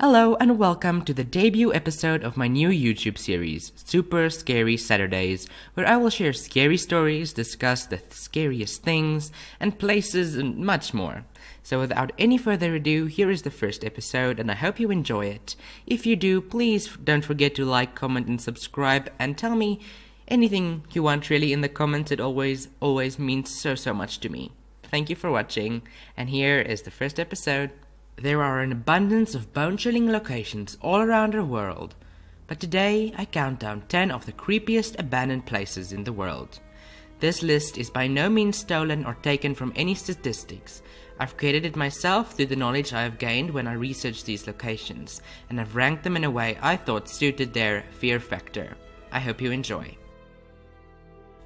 Hello and welcome to the debut episode of my new YouTube series, Super Scary Saturdays, where I will share scary stories, discuss the scariest things and places and much more. So without any further ado, here is the first episode and I hope you enjoy it. If you do, please don't forget to like, comment and subscribe and tell me anything you want really in the comments. It always means so much to me. Thank you for watching, and here is the first episode. There are an abundance of bone-chilling locations all around the world, but today I count down 10 of the creepiest abandoned places in the world. This list is by no means stolen or taken from any statistics. I've created it myself through the knowledge I have gained when I researched these locations, and I've ranked them in a way I thought suited their fear factor. I hope you enjoy.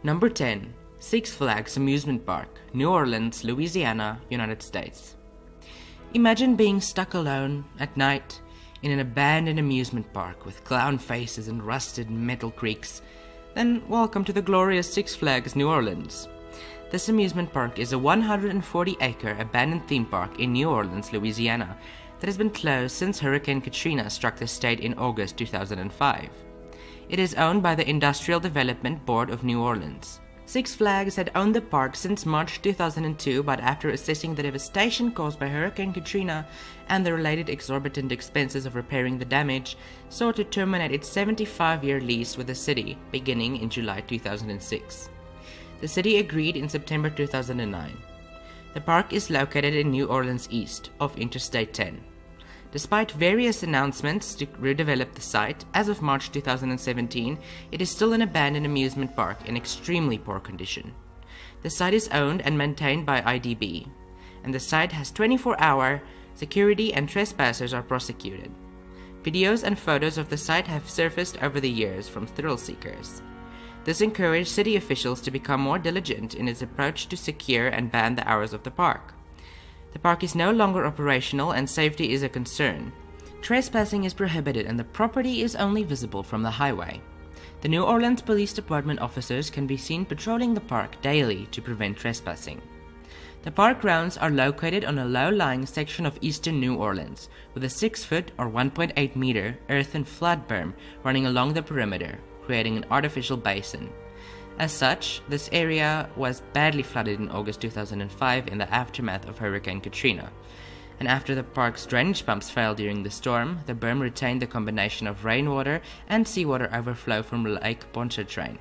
Number 10. Six Flags Amusement Park, New Orleans, Louisiana, United States. Imagine being stuck alone at night in an abandoned amusement park with clown faces and rusted metal creaks. Then welcome to the glorious Six Flags New Orleans. This amusement park is a 140-acre abandoned theme park in New Orleans, Louisiana that has been closed since Hurricane Katrina struck the state in August 2005. It is owned by the Industrial Development Board of New Orleans. Six Flags had owned the park since March 2002, but after assessing the devastation caused by Hurricane Katrina and the related exorbitant expenses of repairing the damage, sought to terminate its 75-year lease with the city, beginning in July 2006. The city agreed in September 2009. The park is located in New Orleans east of Interstate 10. Despite various announcements to redevelop the site, as of March 2017, it is still an abandoned amusement park in extremely poor condition. The site is owned and maintained by IDB, and the site has 24-hour security and trespassers are prosecuted. Videos and photos of the site have surfaced over the years from thrill seekers. This encouraged city officials to become more diligent in its approach to secure and ban the hours of the park. The park is no longer operational and safety is a concern. Trespassing is prohibited and the property is only visible from the highway. The New Orleans Police Department officers can be seen patrolling the park daily to prevent trespassing. The park grounds are located on a low-lying section of eastern New Orleans, with a 6-foot or 1.8-meter earthen flood berm running along the perimeter, creating an artificial basin. As such, this area was badly flooded in August 2005 in the aftermath of Hurricane Katrina. And after the park's drainage pumps failed during the storm, the berm retained the combination of rainwater and seawater overflow from Lake Pontchartrain,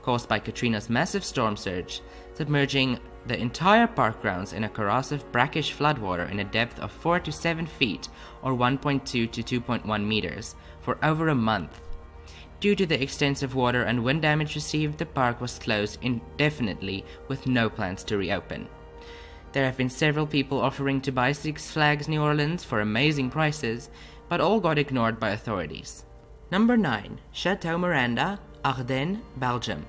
caused by Katrina's massive storm surge, submerging the entire park grounds in a corrosive brackish floodwater in a depth of 4 to 7 feet or 1.2 to 2.1 meters for over a month. Due to the extensive water and wind damage received, the park was closed indefinitely with no plans to reopen. There have been several people offering to buy Six Flags New Orleans for amazing prices, but all got ignored by authorities. Number 9. Chateau Miranda, Ardennes, Belgium.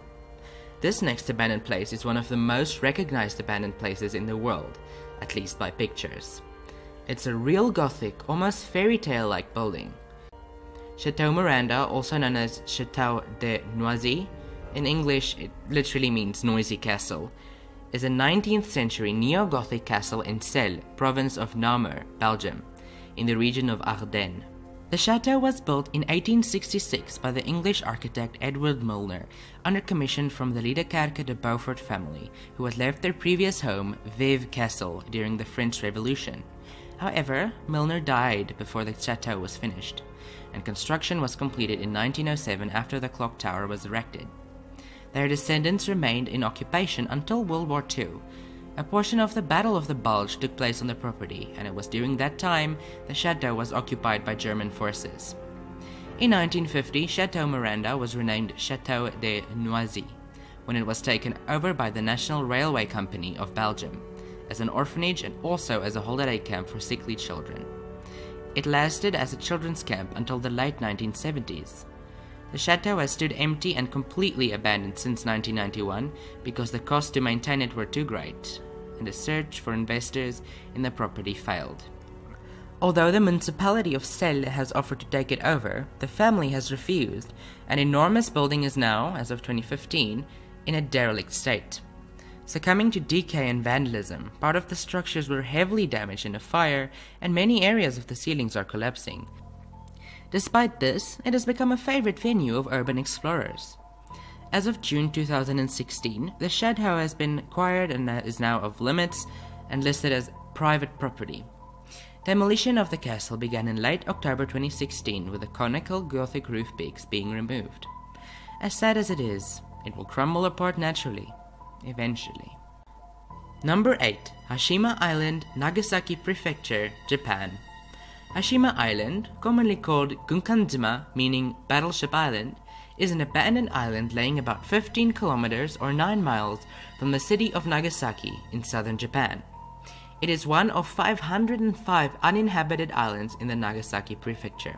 This next abandoned place is one of the most recognized abandoned places in the world, at least by pictures. It's a real gothic, almost fairy tale-like building. Chateau Miranda, also known as Chateau de Noisy, in English it literally means noisy castle, is a 19th century neo-Gothic castle in Celle, province of Namur, Belgium, in the region of Ardennes. The chateau was built in 1866 by the English architect Edward Milner, under commission from the Liedekerke de Beaufort family, who had left their previous home, Vevey Castle, during the French Revolution. However, Milner died before the chateau was finished, and construction was completed in 1907 after the clock tower was erected. Their descendants remained in occupation until World War II. A portion of the Battle of the Bulge took place on the property, and it was during that time the chateau was occupied by German forces. In 1950, Chateau Miranda was renamed Chateau de Noisy, when it was taken over by the National Railway Company of Belgium, as an orphanage and also as a holiday camp for sickly children. It lasted as a children's camp until the late 1970s. The chateau has stood empty and completely abandoned since 1991 because the costs to maintain it were too great, and the search for investors in the property failed. Although the municipality of Celle has offered to take it over, the family has refused. An enormous building is now, as of 2015, in a derelict state. Succumbing to decay and vandalism, part of the structures were heavily damaged in a fire, and many areas of the ceilings are collapsing. Despite this, it has become a favorite venue of urban explorers. As of June 2016, the shed has been acquired and is now off limits and listed as private property. Demolition of the castle began in late October 2016 with the conical Gothic roof peaks being removed. As sad as it is, it will crumble apart naturally, eventually. Number 8. Hashima Island, Nagasaki Prefecture, Japan. Hashima Island, commonly called Gunkanjima, meaning Battleship Island, is an abandoned island laying about 15 kilometers or 9 miles from the city of Nagasaki in southern Japan. It is one of 505 uninhabited islands in the Nagasaki Prefecture.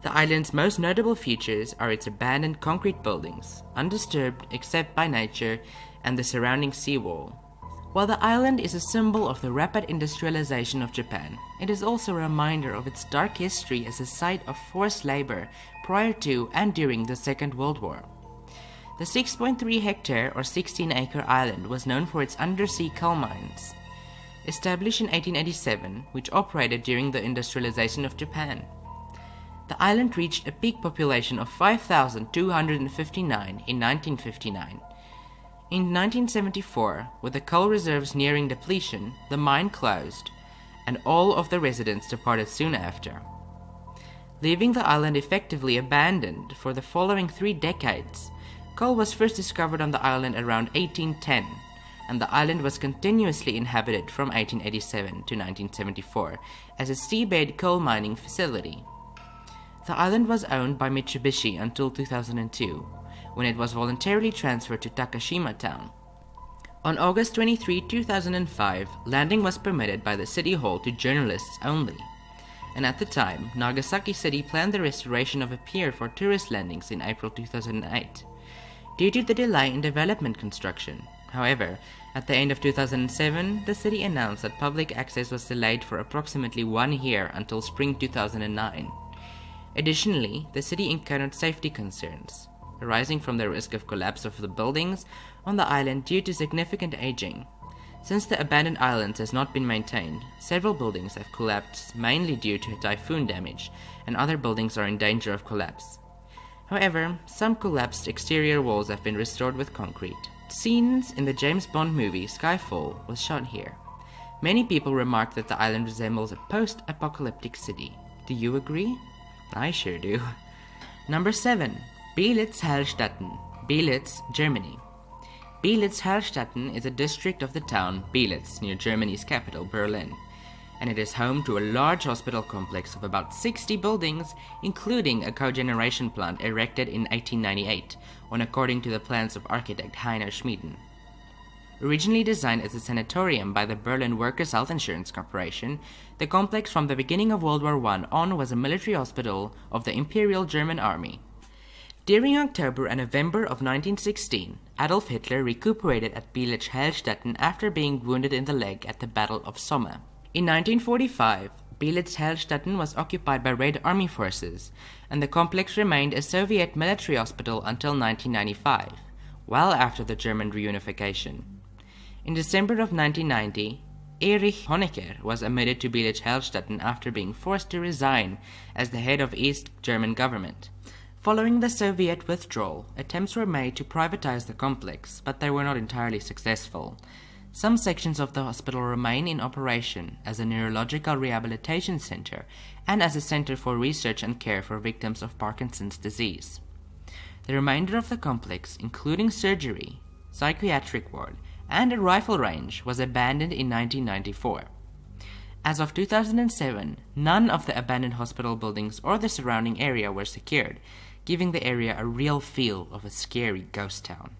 The island's most notable features are its abandoned concrete buildings, undisturbed except by nature, and the surrounding seawall. While the island is a symbol of the rapid industrialization of Japan, it is also a reminder of its dark history as a site of forced labor prior to and during the Second World War. The 6.3 hectare or 16-acre island was known for its undersea coal mines, established in 1887, which operated during the industrialization of Japan. The island reached a peak population of 5,259 in 1959. In 1974, with the coal reserves nearing depletion, the mine closed, and all of the residents departed soon after, leaving the island effectively abandoned for the following 3 decades. Coal was first discovered on the island around 1810, and the island was continuously inhabited from 1887 to 1974 as a seabed coal mining facility. The island was owned by Mitsubishi until 2002, when it was voluntarily transferred to Takashima Town. On August 23, 2005, landing was permitted by the City Hall to journalists only, and at the time, Nagasaki City planned the restoration of a pier for tourist landings in April 2008. Due to the delay in development construction, however, at the end of 2007, the city announced that public access was delayed for approximately 1 year until spring 2009. Additionally, the city encountered safety concerns, arising from the risk of collapse of the buildings on the island due to significant aging. Since the abandoned island has not been maintained, several buildings have collapsed mainly due to typhoon damage, and other buildings are in danger of collapse. However, some collapsed exterior walls have been restored with concrete. Scenes in the James Bond movie Skyfall was shot here. Many people remark that the island resembles a post-apocalyptic city. Do you agree? I sure do. Number 7. Beelitz-Hallstatten, Beelitz, Germany. Beelitz-Hallstatten is a district of the town Beelitz near Germany's capital, Berlin, and it is home to a large hospital complex of about 60 buildings, including a cogeneration plant erected in 1898, according to the plans of architect Heiner Schmieden. Originally designed as a sanatorium by the Berlin Workers' Health Insurance Corporation, the complex from the beginning of World War I on was a military hospital of the Imperial German Army. During October and November of 1916, Adolf Hitler recuperated at Beelitz-Hallstatten after being wounded in the leg at the Battle of Somme. In 1945, Beelitz-Hallstatten was occupied by Red Army forces, and the complex remained a Soviet military hospital until 1995, well after the German reunification. In December of 1990, Erich Honecker was admitted to Beelitz-Hallstatten after being forced to resign as the head of East German government. Following the Soviet withdrawal, attempts were made to privatize the complex, but they were not entirely successful. Some sections of the hospital remain in operation as a neurological rehabilitation center and as a center for research and care for victims of Parkinson's disease. The remainder of the complex, including surgery, psychiatric ward, and a rifle range, was abandoned in 1994. As of 2007, none of the abandoned hospital buildings or the surrounding area were secured, giving the area a real feel of a scary ghost town.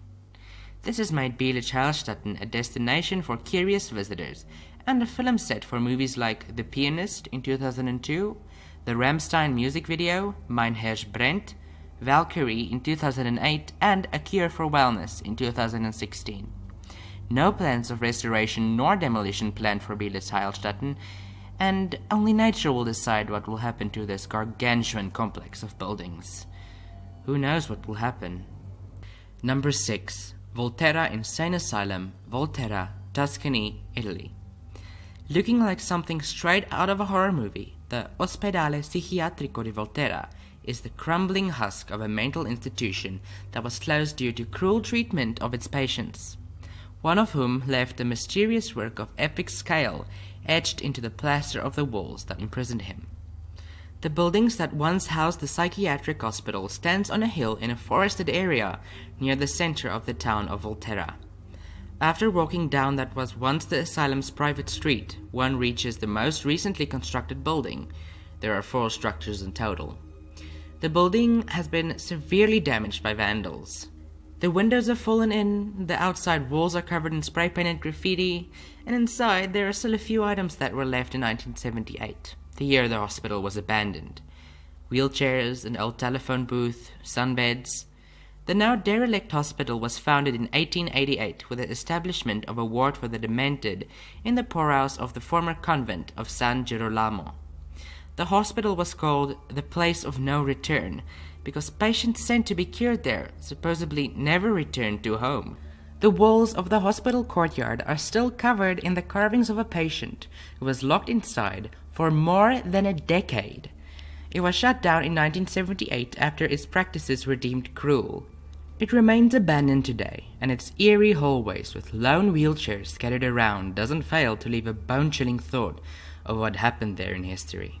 This has made Beelitz-Hallstatten a destination for curious visitors and a film set for movies like The Pianist in 2002, the Rammstein music video Mein Herz brennt, Valkyrie in 2008, and A Cure for Wellness in 2016. No plans of restoration nor demolition planned for Beelitz-Hallstatten, and only nature will decide what will happen to this gargantuan complex of buildings. Who knows what will happen? Number 6. Volterra Insane Asylum, Volterra, Tuscany, Italy. Looking like something straight out of a horror movie, the Ospedale Psichiatrico di Volterra is the crumbling husk of a mental institution that was closed due to cruel treatment of its patients, one of whom left a mysterious work of epic scale etched into the plaster of the walls that imprisoned him. The buildings that once housed the psychiatric hospital stands on a hill in a forested area near the center of the town of Volterra. After walking down that was once the asylum's private street, one reaches the most recently constructed building. There are 4 structures in total. The building has been severely damaged by vandals. The windows have fallen in, the outside walls are covered in spray-painted graffiti, and inside there are still a few items that were left in 1978, the year the hospital was abandoned. Wheelchairs, an old telephone booth, sunbeds. The now derelict hospital was founded in 1888 with the establishment of a ward for the demented in the poorhouse of the former convent of San Girolamo. The hospital was called the Place of No Return because patients sent to be cured there supposedly never returned to home. The walls of the hospital courtyard are still covered in the carvings of a patient who was locked inside for more than a decade. It was shut down in 1978 after its practices were deemed cruel. It remains abandoned today, and its eerie hallways with lone wheelchairs scattered around doesn't fail to leave a bone-chilling thought of what happened there in history.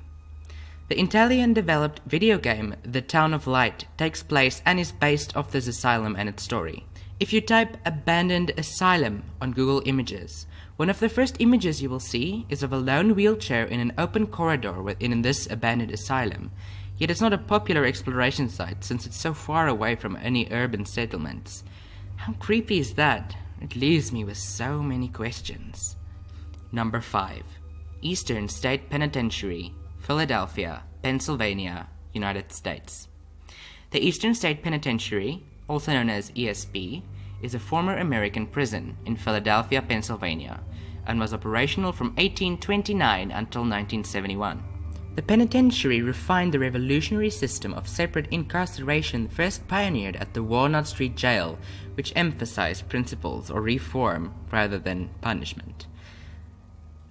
The Italian-developed video game The Town of Light takes place and is based off this asylum and its story. If you type abandoned asylum on Google Images, one of the first images you will see is of a lone wheelchair in an open corridor within this abandoned asylum. Yet it's not a popular exploration site since it's so far away from any urban settlements. How creepy is that? It leaves me with so many questions. Number 5. Eastern State Penitentiary, Philadelphia, Pennsylvania, United States. The Eastern State Penitentiary, also known as ESP, is a former American prison in Philadelphia, Pennsylvania, and was operational from 1829 until 1971. The penitentiary refined the revolutionary system of separate incarceration first pioneered at the Walnut Street Jail, which emphasized principles or reform rather than punishment.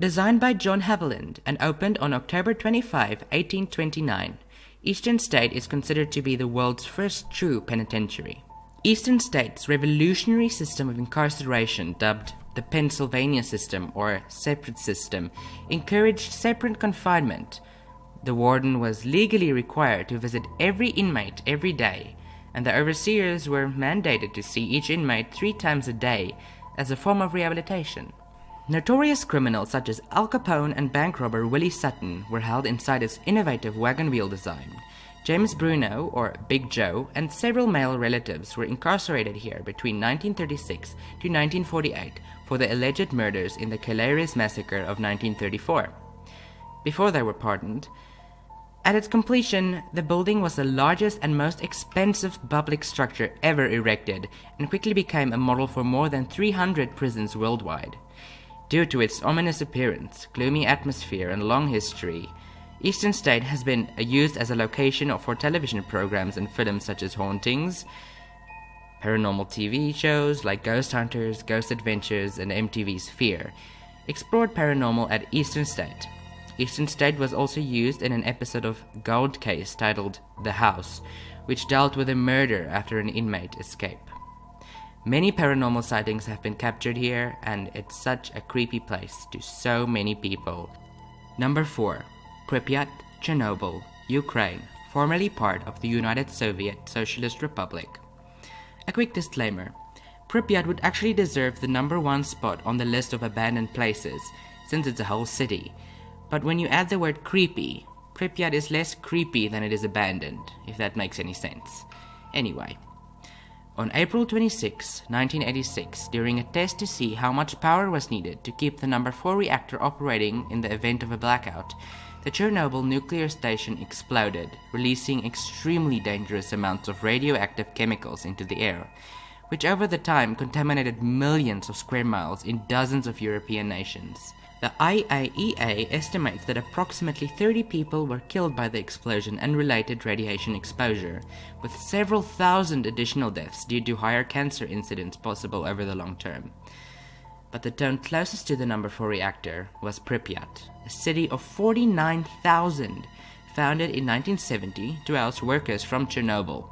Designed by John Haviland and opened on October 25, 1829, Eastern State is considered to be the world's first true penitentiary. Eastern State's revolutionary system of incarceration, dubbed the Pennsylvania system or separate system, encouraged separate confinement. The warden was legally required to visit every inmate every day, and the overseers were mandated to see each inmate 3 times a day as a form of rehabilitation. Notorious criminals such as Al Capone and bank robber Willie Sutton were held inside its innovative wagon wheel design. James Bruno, or Big Joe, and several male relatives were incarcerated here between 1936 to 1948 for the alleged murders in the Caleres Massacre of 1934. Before they were pardoned, at its completion, the building was the largest and most expensive public structure ever erected and quickly became a model for more than 300 prisons worldwide. Due to its ominous appearance, gloomy atmosphere, and long history, Eastern State has been used as a location for television programs and films such as Hauntings, paranormal TV shows like Ghost Hunters, Ghost Adventures, and MTV's Fear, explored paranormal at Eastern State. Eastern State was also used in an episode of Gold Case titled The House, which dealt with a murder after an inmate escape. Many paranormal sightings have been captured here, and it's such a creepy place to so many people. Number 4. Pripyat, Chernobyl, Ukraine, formerly part of the United Soviet Socialist Republic. A quick disclaimer. Pripyat would actually deserve the number 1 spot on the list of abandoned places, since it's a whole city. But when you add the word creepy, Pripyat is less creepy than it is abandoned, if that makes any sense. Anyway. On April 26, 1986, during a test to see how much power was needed to keep the number 4 reactor operating in the event of a blackout, the Chernobyl nuclear station exploded, releasing extremely dangerous amounts of radioactive chemicals into the air, which over the time contaminated millions of square miles in dozens of European nations. The IAEA estimates that approximately 30 people were killed by the explosion and related radiation exposure, with several thousand additional deaths due to higher cancer incidents possible over the long term. But the town closest to the number 4 reactor was Pripyat, a city of 49,000, founded in 1970 to house workers from Chernobyl.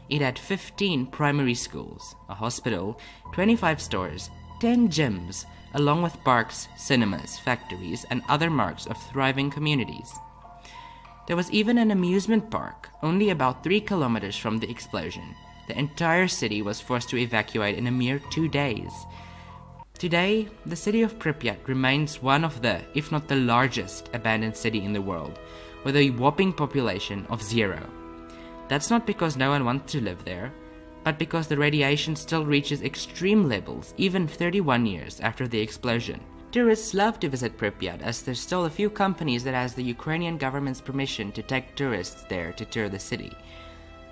It had 15 primary schools, a hospital, 25 stores, 10 gyms, along with parks, cinemas, factories, and other marks of thriving communities. There was even an amusement park, only about 3 kilometers from the explosion. The entire city was forced to evacuate in a mere 2 days. Today, the city of Pripyat remains one of the, if not the largest, abandoned city in the world, with a whopping population of 0. That's not because no one wants to live there, but because the radiation still reaches extreme levels even 31 years after the explosion. Tourists love to visit Pripyat as there's still a few companies that has the Ukrainian government's permission to take tourists there to tour the city.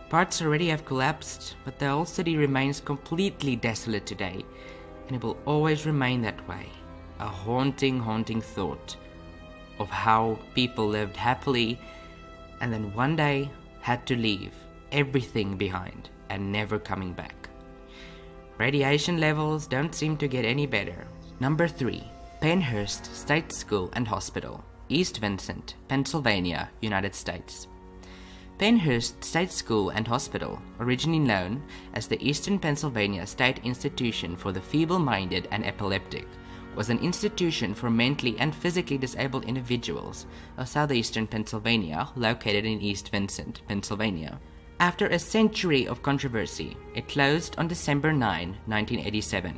Parts already have collapsed, but the whole city remains completely desolate today, and it will always remain that way. A haunting, haunting thought of how people lived happily and then one day had to leave everything behind and never coming back. Radiation levels don't seem to get any better. Number 3. Penhurst State School and Hospital, East Vincent, Pennsylvania, United States. Penhurst State School and Hospital, originally known as the Eastern Pennsylvania State Institution for the Feeble-Minded and Epileptic, was an institution for mentally and physically disabled individuals of southeastern Pennsylvania, located in East Vincent, Pennsylvania. After a century of controversy, it closed on December 9, 1987.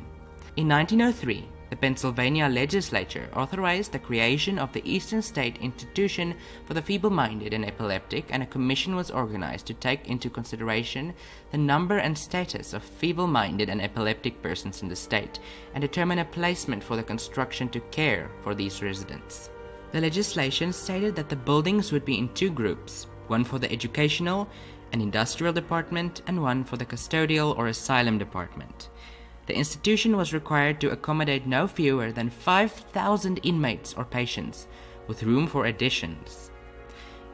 In 1903, the Pennsylvania legislature authorized the creation of the Eastern State Institution for the Feeble-Minded and Epileptic, and a commission was organized to take into consideration the number and status of feeble-minded and epileptic persons in the state and determine a placement for the construction to care for these residents. The legislation stated that the buildings would be in 2 groups, one for the educational and industrial department and one for the custodial or asylum department. The institution was required to accommodate no fewer than 5,000 inmates or patients, with room for additions.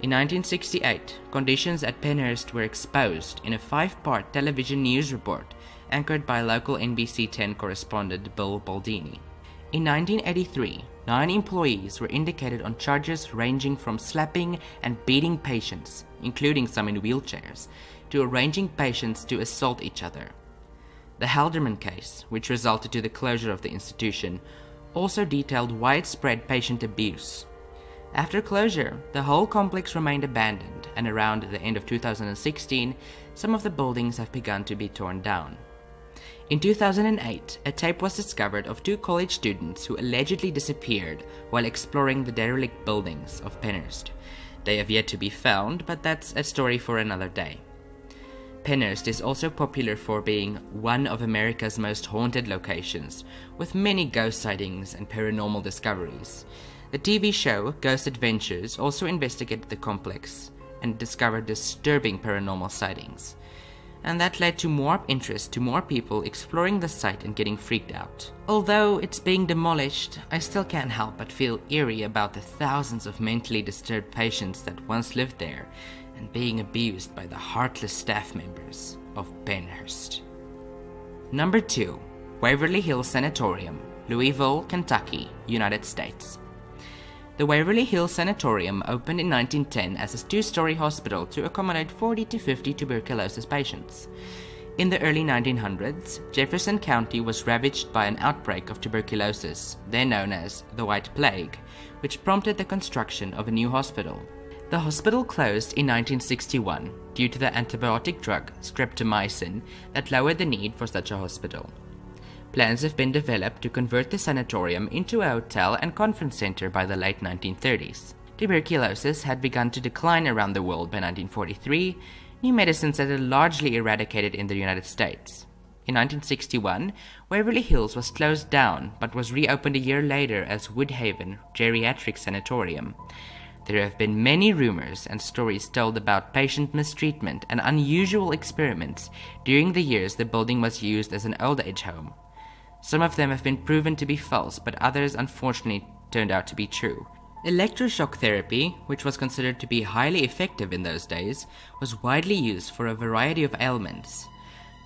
In 1968, conditions at Penhurst were exposed in a 5-part television news report anchored by local NBC 10 correspondent Bill Baldini. In 1983, 9 employees were indicated on charges ranging from slapping and beating patients, including some in wheelchairs, to arranging patients to assault each other. The Halderman case, which resulted to the closure of the institution, also detailed widespread patient abuse. After closure, the whole complex remained abandoned, and around the end of 2016, some of the buildings have begun to be torn down. In 2008, a tape was discovered of 2 college students who allegedly disappeared while exploring the derelict buildings of Penhurst. They have yet to be found, but that's a story for another day. Penhurst is also popular for being one of America's most haunted locations, with many ghost sightings and paranormal discoveries. The TV show Ghost Adventures also investigated the complex and discovered disturbing paranormal sightings. And that led to more interest to more people exploring the site and getting freaked out. Although it's being demolished, I still can't help but feel eerie about the thousands of mentally disturbed patients that once lived there and being abused by the heartless staff members of Penhurst. Number 2. Waverly Hills Sanatorium, Louisville, Kentucky, United States. The Waverly Hills Sanatorium opened in 1910 as a 2-story hospital to accommodate 40 to 50 tuberculosis patients. In the early 1900s, Jefferson County was ravaged by an outbreak of tuberculosis, then known as the White Plague, which prompted the construction of a new hospital. The hospital closed in 1961 due to the antibiotic drug streptomycin that lowered the need for such a hospital. Plans have been developed to convert the sanatorium into a hotel and conference center by the late 1930s. Tuberculosis had begun to decline around the world by 1943. New medicines had largely eradicated in the United States. In 1961, Waverly Hills was closed down but was reopened a year later as Woodhaven Geriatric Sanatorium. There have been many rumors and stories told about patient mistreatment and unusual experiments during the years the building was used as an old age home. Some of them have been proven to be false, but others unfortunately turned out to be true. Electroshock therapy, which was considered to be highly effective in those days, was widely used for a variety of ailments.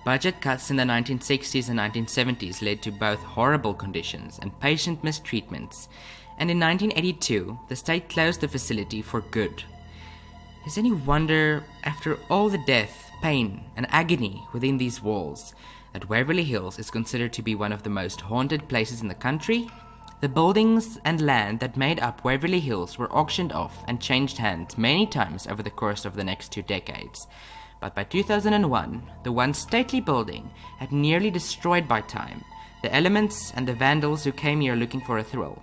Budget cuts in the 1960s and 1970s led to both horrible conditions and patient mistreatments, and in 1982, the state closed the facility for good. Is any wonder, after all the death, pain, and agony within these walls, that Waverly Hills is considered to be one of the most haunted places in the country? The buildings and land that made up Waverly Hills were auctioned off and changed hands many times over the course of the next 2 decades. But by 2001, the once stately building had nearly destroyed by time, the elements and the vandals who came here looking for a thrill.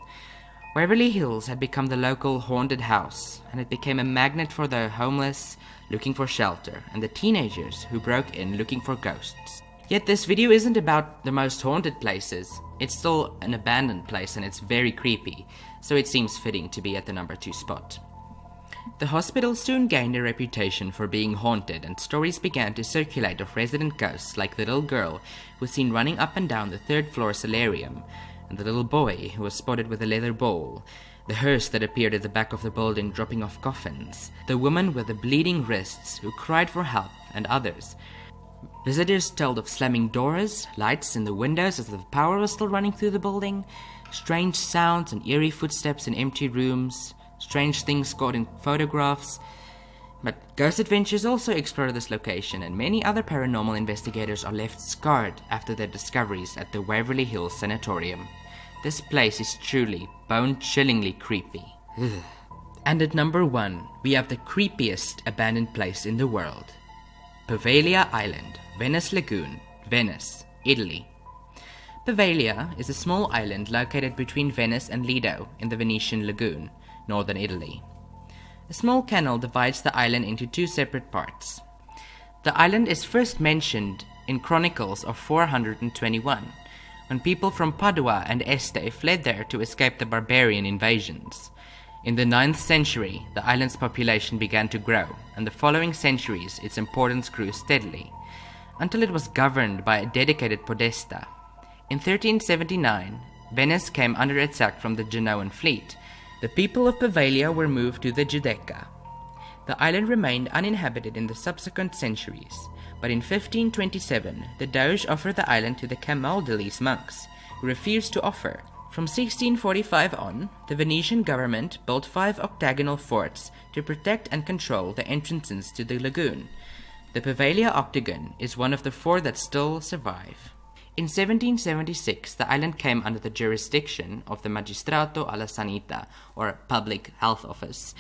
Waverly Hills had become the local haunted house, and it became a magnet for the homeless looking for shelter and the teenagers who broke in looking for ghosts. Yet this video isn't about the most haunted places. It's still an abandoned place and it's very creepy, so it seems fitting to be at the number 2 spot. The hospital soon gained a reputation for being haunted, and stories began to circulate of resident ghosts like the little girl who was seen running up and down the 3rd floor solarium, and the little boy who was spotted with a leather bowl, the hearse that appeared at the back of the building dropping off coffins, the woman with the bleeding wrists who cried for help, and others. Visitors told of slamming doors, lights in the windows as if the power was still running through the building, strange sounds and eerie footsteps in empty rooms, strange things caught in photographs. But Ghost Adventures also explored this location, and many other paranormal investigators are left scarred after their discoveries at the Waverly Hills Sanatorium. This place is truly bone-chillingly creepy. And at number 1, we have the creepiest abandoned place in the world. Poveglia Island, Venice Lagoon, Venice, Italy. Poveglia is a small island located between Venice and Lido in the Venetian Lagoon, northern Italy. A small canal divides the island into 2 separate parts. The island is first mentioned in Chronicles of 421, when people from Padua and Este fled there to escape the barbarian invasions. In the 9th century, the island's population began to grow, and the following centuries its importance grew steadily, until it was governed by a dedicated podesta. In 1379, Venice came under attack from the Genoan fleet. The people of Poveglia were moved to the Giudecca. The island remained uninhabited in the subsequent centuries, but in 1527 the Doge offered the island to the Camaldolese monks, who refused to offer. From 1645 on, the Venetian government built 5 octagonal forts to protect and control the entrances to the lagoon. The Poveglia Octagon is one of the 4 that still survive. In 1776, the island came under the jurisdiction of the Magistrato alla Sanità, or Public Health Office,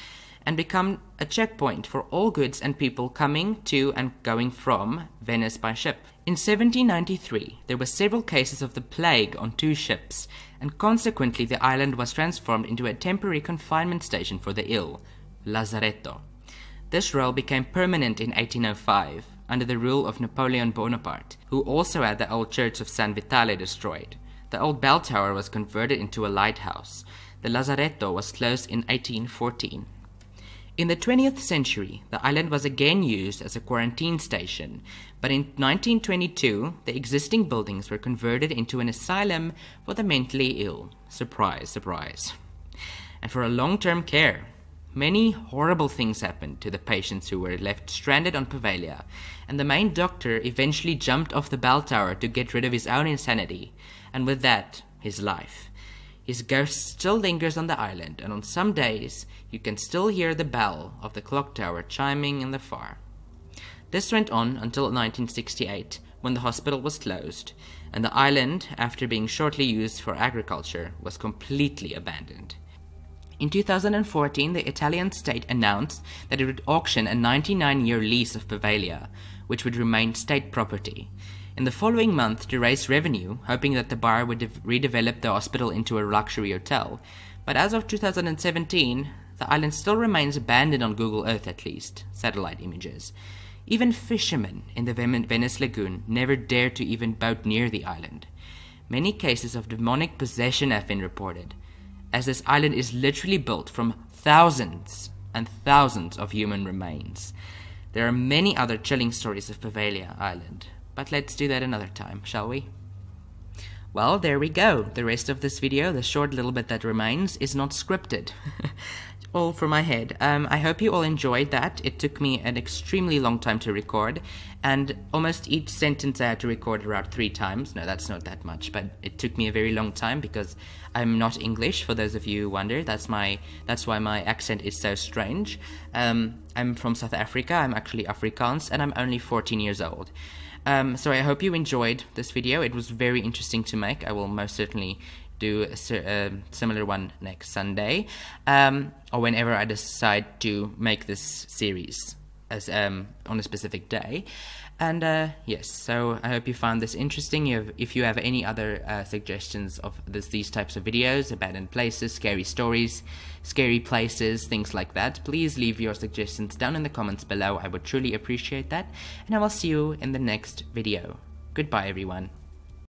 and became a checkpoint for all goods and people coming to and going from Venice by ship. In 1793, there were several cases of the plague on 2 ships, and consequently the island was transformed into a temporary confinement station for the ill, Lazaretto. This role became permanent in 1805, under the rule of Napoleon Bonaparte, who also had the old church of San Vitale destroyed. The old bell tower was converted into a lighthouse. The Lazaretto was closed in 1814. In the 20th century, the island was again used as a quarantine station, but in 1922, the existing buildings were converted into an asylum for the mentally ill. Surprise, surprise. And for a long-term care. Many horrible things happened to the patients who were left stranded on Poveglia, and the main doctor eventually jumped off the bell tower to get rid of his own insanity, and with that, his life. His ghost still lingers on the island, and on some days, you can still hear the bell of the clock tower chiming in the far. This went on until 1968, when the hospital was closed, and the island, after being shortly used for agriculture, was completely abandoned. In 2014, the Italian state announced that it would auction a 99-year lease of Poveglia, which would remain state property. In the following month, to raise revenue, hoping that the buyer would redevelop the hospital into a luxury hotel, but as of 2017, the island still remains abandoned on Google Earth at least, satellite images. Even fishermen in the Venice Lagoon never dared to even boat near the island. Many cases of demonic possession have been reported, as this island is literally built from thousands and thousands of human remains. There are many other chilling stories of Poveglia Island, but let's do that another time, shall we? Well, there we go. The rest of this video, the short little bit that remains, is not scripted. All from my head. I hope you all enjoyed that. It took me an extremely long time to record, and almost each sentence I had to record around 3 times. No, that's not that much, but it took me a very long time because I'm not English, for those of you who wonder. That's why my accent is so strange. I'm from South Africa. I'm actually Afrikaans, and I'm only 14 years old. So I hope you enjoyed this video. It was very interesting to make. I will most certainly do a similar one next Sunday, or whenever I decide to make this series as on a specific day. And yes, so I hope you found this interesting. If you have any other suggestions of these types of videos, abandoned places, scary stories, scary places, things like that, please leave your suggestions down in the comments below. I would truly appreciate that, and I will see you in the next video. Goodbye, everyone.